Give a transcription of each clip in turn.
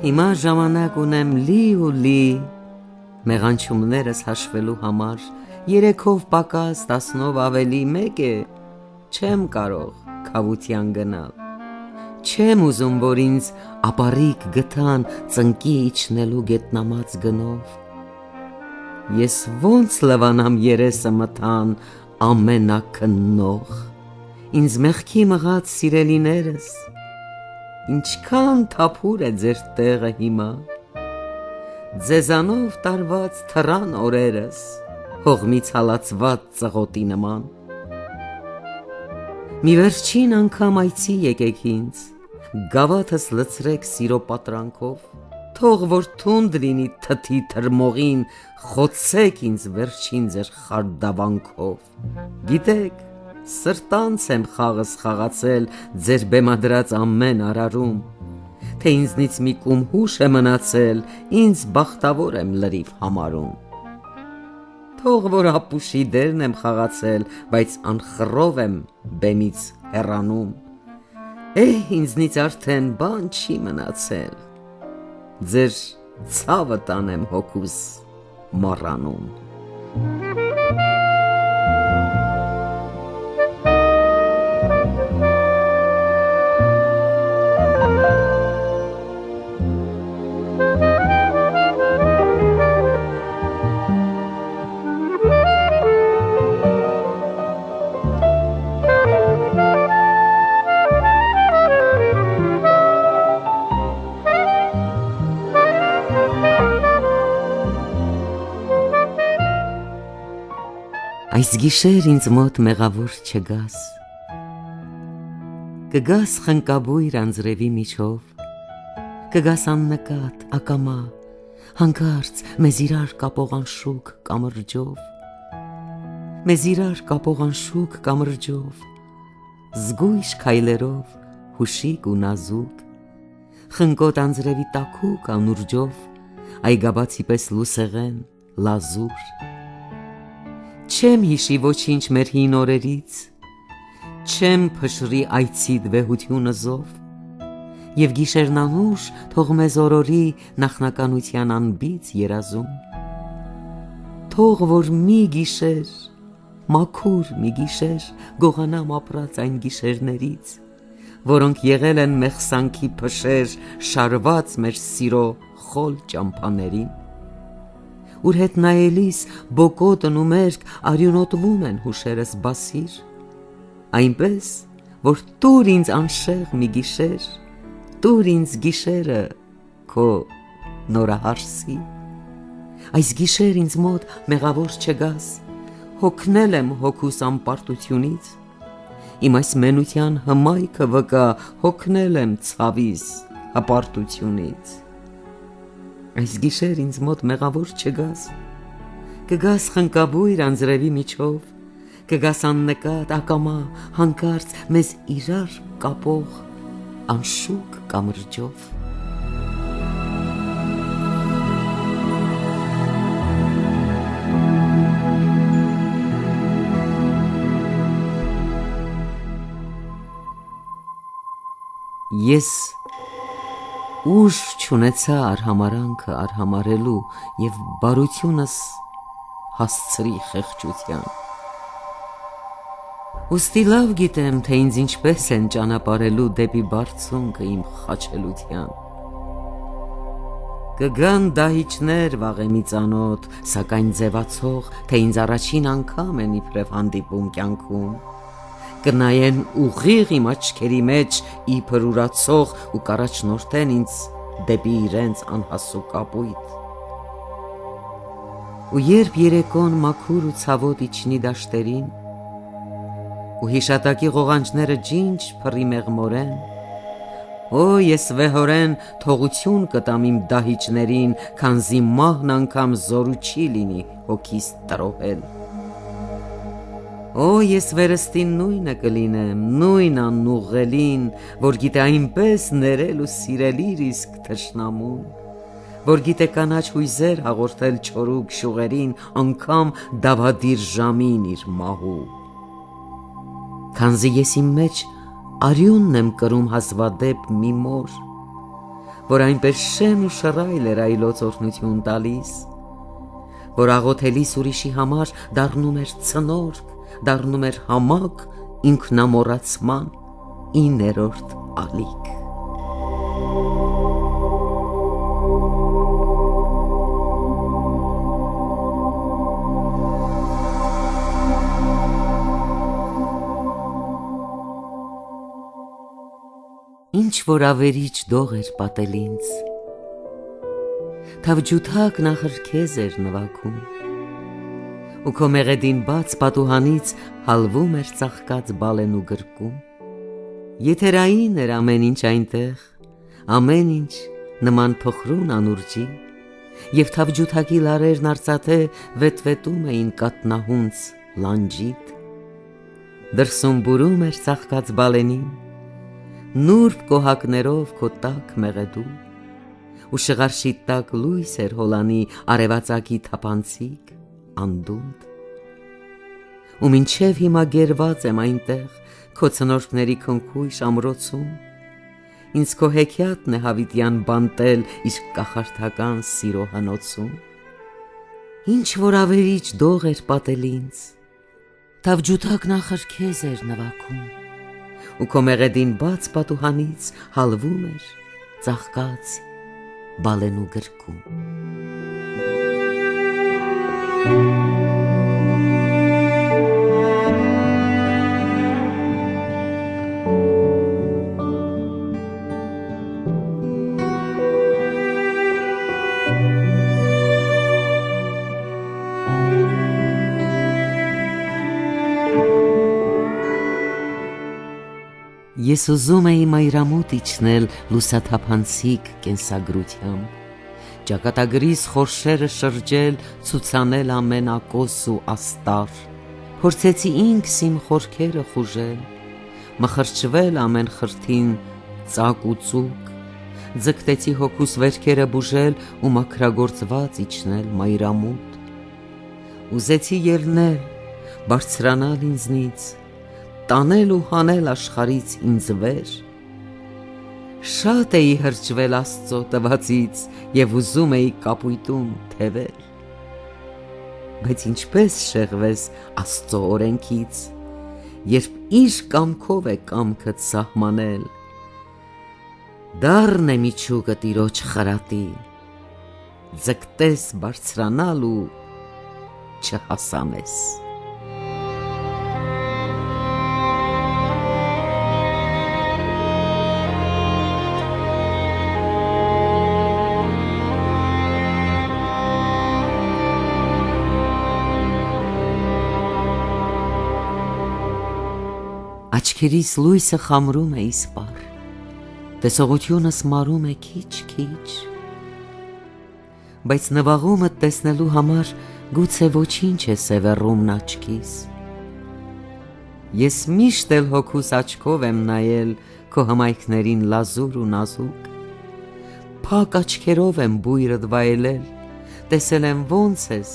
Հիմա ժամանակ ունեմ լի ու լի մեղանչումներս հաշվելու համար, 3-ով պակաս 10-ով ավելի մեկ է, չեմ կարող քավության գնալ, չեմ ուզում, որ ինձ ապառիկ գթան ծնկի իջնելու գետնամած գնով, ես ոնց լվանամ երեսը մթան ամենակննող, ինձ մեղքի մղած սիրելիներս, ինչքան թափուր է ձեր տեղը հիմա, ձեզանով տարված թռան օրերս, հողմից հալածված ծղոտի նման, մի վերջին անգամ այցի եկեք ինձ, գավաթս լցրեք սիրո պատրանքով, թող որ թունդ լինի թթի թրմողին, խոցեք ինձ վերջին ձեր խարդավանքով, գիտեք, սրտանց եմ խաղս խաղացել ձեր բեմադրած ամեն արարում, թե ինձնից մի կում հուշ է մնացել, ինձ բախտավոր եմ լրիվ համարում, թող որ ապուշի դերն եմ խաղացել, բայց անխռով եմ բեմից հեռանում, ինձնից արդեն բան չի մնացել, ձեր ցավը տանեմ հոգուս մառանում, Այս գիշեր ինձ մոտ մեղավոր չգաս, կգաս խնկաբույր անձրևի միջով, կգաս աննկատ, ակամա, հանկարծ մեզ իրար կապող անշուք կամրջով, մեզ իրար կապող անշուք կամրջով, զգույշ քայլերով, հուշիկ ու նազուկ, խնկոտ անձրևի տաքուկ անուրջով, այգաբացի պես լուսեղեն, լազուր, չեմ հիշի ոչինչ մեր հին օրերից, չեմ փշրի այցիդ վեհությունը զով, և գիշերն անուշ թող մեզ օրորի նախնականության անբիծ երազում, թող որ մի գիշեր, մաքուր մի գիշեր, գողանամ ապրած այն գիշերներից, որոնք եղել են մեղսանքի փշեր շարված մեր սիրո խոլ ճամփաներին, ուր հետ նայելիս բոկոտն ու մերկ արյունոտվում են հուշերս բասիր, այնպես, որ տուր ինձ անշեղ մի գիշեր, տուր ինձ գիշերը քո նորահարսի, այս գիշեր ինձ մոտ մեղավոր չգաս, հոգնել եմ հոգուս անպարտությունից, իմ այս մենության հմայքը վկա, հոգնել եմ ցավիս հպարտությունից, այս գիշեր ինձ մոտ մեղավոր չգաս, կգաս խնկաբույր անձրևի միջով, կգաս աննկատ, ակամա, հանկարծ մեզ իրար կապող անշուք կամրջով, ես ուժ չունեցա արհամարանքը արհամարելու և բարությունս հասցրի խեղճության, ուստի լավ գիտեմ, թե ինձ ինչպես են ճանապարհելու դեպի բարձունքը իմ խաչելության, կգան դահիճներ վաղեմի ծանոթ, սակայն ձևացող, թե ինձ առաջին անգամ են իբրև հանդիպում կյանքում, կնայեն ուղիղ իմ աչքերի մեջ իբր ուրացող ու կառաջնորդեն ինձ դեպի իրենց անհասու կապույտ, ու երբ երեկոն մաքուր ու ցավոտ իջնի դաշտերին, ու հիշատակի ղողանջները ջինջ փռի մեղմորեն, ես վեհորեն թողություն կտամ իմ դահիճներին, քանզի մահն անգամ զորու չի լինի հոգիս տրոհել, ես վերստին նույնը կլինեմ, նույն անուղղելին, որ գիտե այնպես ներել ու սիրել իր իսկ թշնամուն, որ գիտե կանաչ հույզեր հաղորդել չորուկ շուղերին, անգամ դավադիր ժամին իր մահու։ Քանզի ես իմ մեջ արյունն եմ կրում հազվադեպ մի մոր, որ այնպես շեն ու շռայլ էր այլոց օրհնություն տալիս, որ աղոթելիս ուրիշի համար դառնում էր ցնորք, դառնում էր համակ ինքնամոռացման 9-րդ ալիք։ Ինչ որ ավերիչ դող էր պատել ինձ, թավջութակ նախր քեզ էր նվագում, ու քո մեղեդին բաց պատուհանից հալվում էր ծաղկած բալեն ու գրկում, եթերային էր ամեն ինչ այնտեղ, ամեն ինչ նման փխրուն անուրջի, և թավջութակի լարերն արծաթե վետվետում էին կատնահունց լանջիտ, դրսում բուրում էր ծաղկած բալենին, նուրբ կոհակներով քո տակ մեղեդու, ու շղարշի տակ լույս էր հոլանի արևածագի թափանցիկ անդունդ, ու մինչև հիմա գերված եմ այնտեղ քո ցնորքների քնքույշ ամրոցում, ինձ քո հեքիաթն է հավիտյան բանտել իր կախարդական սիրո հնոցում, ինչ որ ավերիչ դող էր պատել ինձ, թավջութակ նախր քեզ էր նվագում, ու քո մեղեդին բաց պատուհանից հալվում էր ծաղկած բալեն ու գրկում։ Ես ուզում էի մայրամուտ իջնել լուսաթափանցիկ կենսագրությամբ, ճակատագրիս խորշերը շրջել, ցուցանել ամեն ակոս ու աստար, փորձեցի ինքս իմ խորքերը խուժել, մխրճվել ամեն խրթին ծակ ու ծուկ, ձգտեցի հոգուս վերքերը բուժել ու մաքրագործված իջնել մայրամուտ, ուզեցի ելնել, բարձրանալ ինձնից, տանել ու հանել աշխարից ինձ վեր, շատ էի հրճվել Աստծո տվածից և ուզում էի կապույտում թևել, բայց ինչպես շեղվես Աստծո օրենքից, երբ իր կամքով է կամքդ սահմանել, դառն է միջուկը Տիրոջ խրատի, ձգտես բարձրանալ ու չհասանես։ Աչքերիս լույսը խամրում է իսպար, տեսողությունս մարում է քիչ-քիչ, բայց նվաղումդ տեսնելու համար գուցե ոչինչ է սևեռումն աչքիս։ Ես միշտ էլ հոգուս աչքով եմ նայել քո հմայքներին լազուր ու նազուկ, փակ աչքերով եմ բույրդ վայելել, տեսել եմ ոնց ես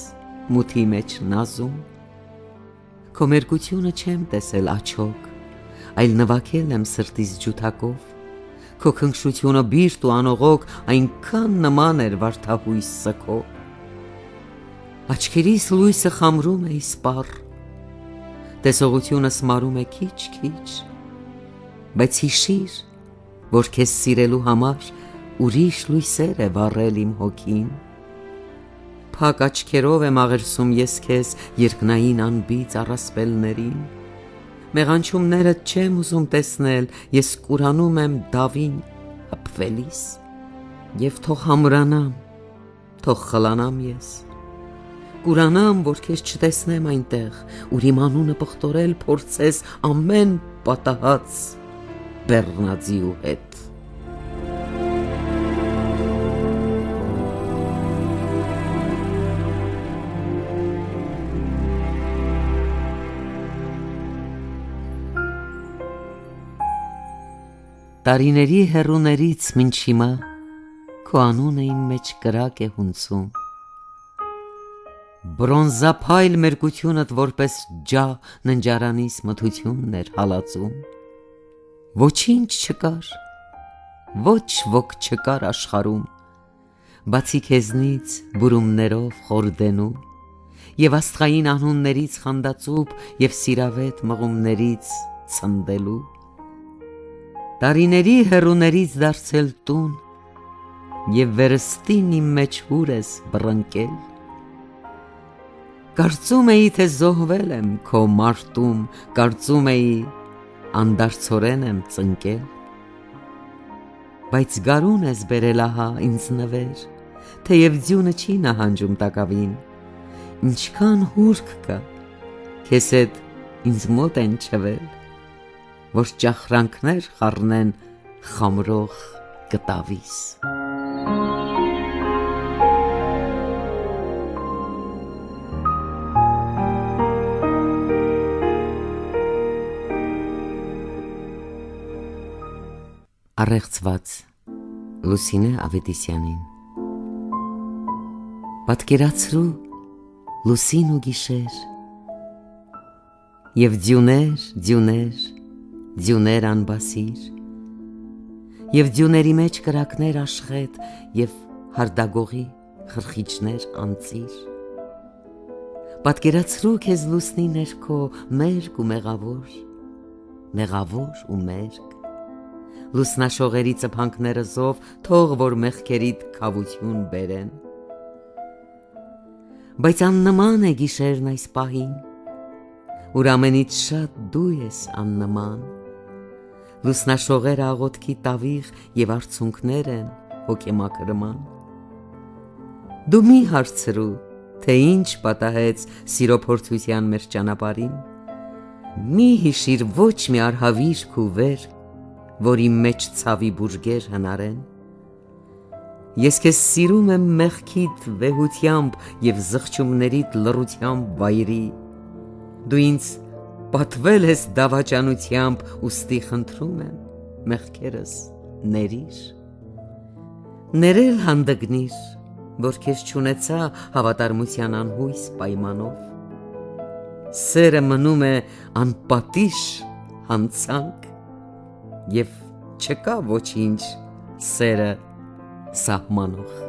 մութի մեջ նազում, քո մերկությունը չեմ տեսել աչոք, այլ նվագել եմ սրտիս ջութակով, քո քնքշությունը բիրտ ու անողոք այնքան նման էր վարդահույս սգո, աչքերիս լույսը խամրում է իսպառ, տեսողությունս մարում է քիչ-քիչ, բայց հիշիր, որ քեզ սիրելու համար ուրիշ լույսեր է վառել իմ հոգին, փակ աչքերով եմ աղերսում ես քեզ երկնային անբիծ առասպելներին, մեղանչումներդ չեմ ուզում տեսնել, ես կուրանում եմ դավին հպվելիս, և թող համրանամ, թող խլանամ ես, կուրանամ, որ քեզ չտեսնեմ այնտեղ, ուր իմ անունը պղտորել փորձես ամեն պատահած բեռնաձիու հետ։ Տարիների հեռուներից մինչ հիմա քո անունը իմ մեջ կրակ է հունցում։ Բրոնզափայլ մերկությունդ որպես ջահ ննջարանիս մթությունն էր հալածում։ Ոչինչ չկար, ոչ ոք չկար աշխարում, բացի քեզնից բուրումներով խորդենու և աստղային անուններից խանդածուպ և սիրավետ մղումներից ցնդելու, տարիների հեռուներից դարձել տուն և վերստին իմ մեջ հուր ես բռնկել։ Կարծում էի, թե զոհվել եմ քո մարտում, կարծում էի անդարձորեն եմ ծնկել, բայց գարուն ես բերել ահա ինձ նվեր, թեև ձյունը չի նահանջում տակավին, ինչքան հուրք կա, քեզ հետ ինձ մոտ են չվել, որ ճախրանքներ խառնեն խամրող կտավիս։ Առեղծված Լուսինե Ավետիսյանին։ Պատկերացրու լուսին ու գիշեր, և ձյուներ, ձյուներ, ձյուներ անբասիր, և ձյուների մեջ կրակներ աշխետ և հարդագողի խրխիչներ անծիր։ Պատկերացրու քեզ լուսնի ներքո մերկ ու մեղավոր, մեղավոր ու մերկ, լուսնաշողերի ծփանքները զով թող որ մեղքերիդ քավություն բերեն։ Բայց աննման է գիշերն այս պահին, ուր ամենից շատ դու ես աննման, լուսնաշողերը աղոթքի տավիղ և արցունքներ են հոգեմաքրման։ Դու մի հարցրու, թե ինչ պատահեց սիրո փորձության մեր ճանապարհին, մի հիշիր ոչ մի արհավիրք ու վերք, որ իմ մեջ ցավի բուրգեր հնարեն։ Ես քեզ սիրում եմ մեղքիդ վեհությամբ և զղջումներիդ լռությամբ վայրի, դու ինձ պատվել ես դավաճանությամբ, ուստի խնդրում եմ մեղքերս ներիր։ Ներել հանդգնիր, որ քեզ չունեցա հավատարմության անհույս պայմանով։ Սերը մնում է անպատիժ հանցանք, և չկա ոչինչ սերը սահմանող։